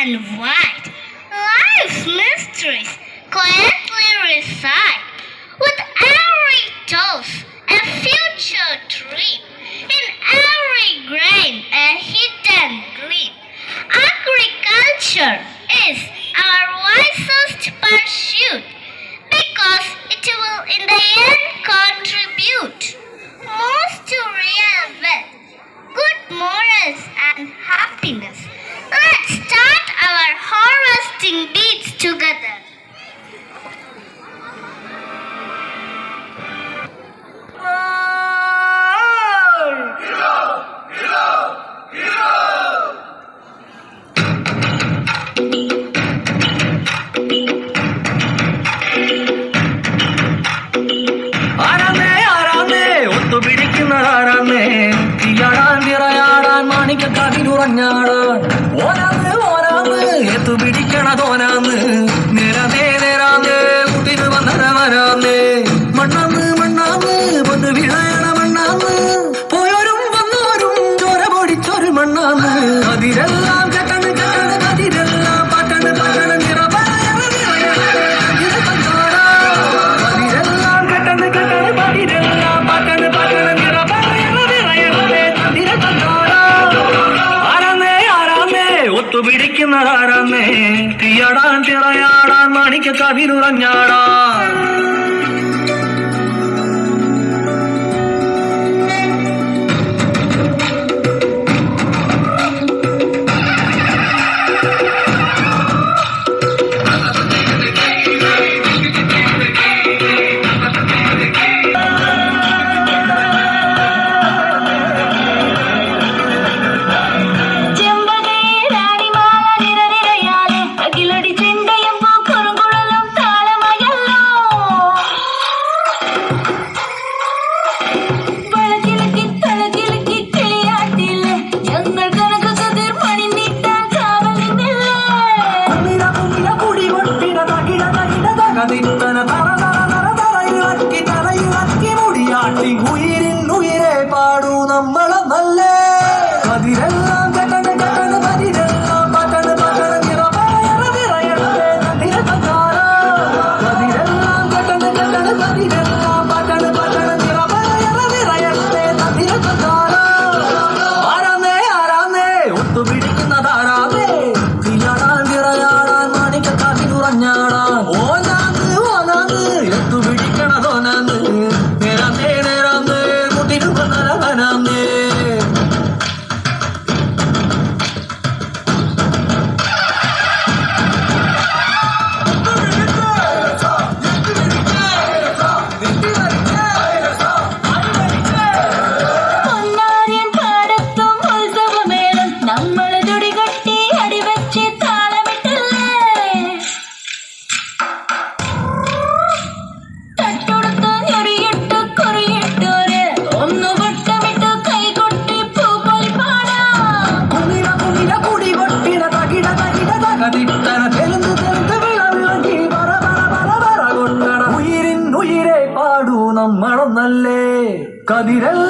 and white, life's mysteries quietly reside. With every toss, a future dream. In every grain, a hidden gleam. Agriculture is our wisest pursuit because it will in the end contribute most to real wealth, good morals and happiness. Let's start our harvesting beats together. ഓനാന്ന് ഓനാന്ന് എത്തു പിടിക്കണതോനാന്ന് നേരാന്നേ നേരാന്ന് കൂട്ടിന് വന്നവനാന്ന് മണ്ണാന്ന് മണ്ണാന്ന് വന്ന് വിളയണ മണ്ണാന്ന് പോയോരും വന്നോരും ചോര പൊടിച്ചൊരു മണ്ണാന്ന് അതിരെല്ലാം കെട്ടണ് കെട്ടണ് അതിരെല്ലാം പാട്ടണ് പാട്ടണ് അതിരെല്ലാം കെട്ടണ് കെട്ടണ് അതിരെല്ലാം പാട്ടണ് പാട്ടണ് ഒത്തുപിടിക്കുന്നതാരാന്നേ തീയാടാൻ തിറയാടാൻ മാണിക്ക കവിനുറഞ്ഞാടാൻ ഉയിരിൻ ഉയിരെ പാടൂ നമ്മളെ നല്ലേ അതിരെല്ലാം കെട്ടണ് കെട്ടണ് അതിരെല്ലാം പാട്ടണ് പാട്ടണ് അതിരെല്ലാം കെട്ടണ് കെട്ടണ് അതിരെല്ലാം പാട്ടണ് പാട്ടണ് ആരാന്നേ ആരാന്നേ ഒത്തുപിടിക്കുന്നതാരാന്നേ തീയാടാൻ തിറയാടാൻ മാണിക്ക കാതിലുറഞ്ഞാടാൻ ഓനാന്ന് ഓനാന്ന് എത്തുപിടിക്കണതോനാന്ന് ഉയിരിൻ ഉയിരെ പാടൂ നമ്മളൊന്നല്ലേ കതിരല്ല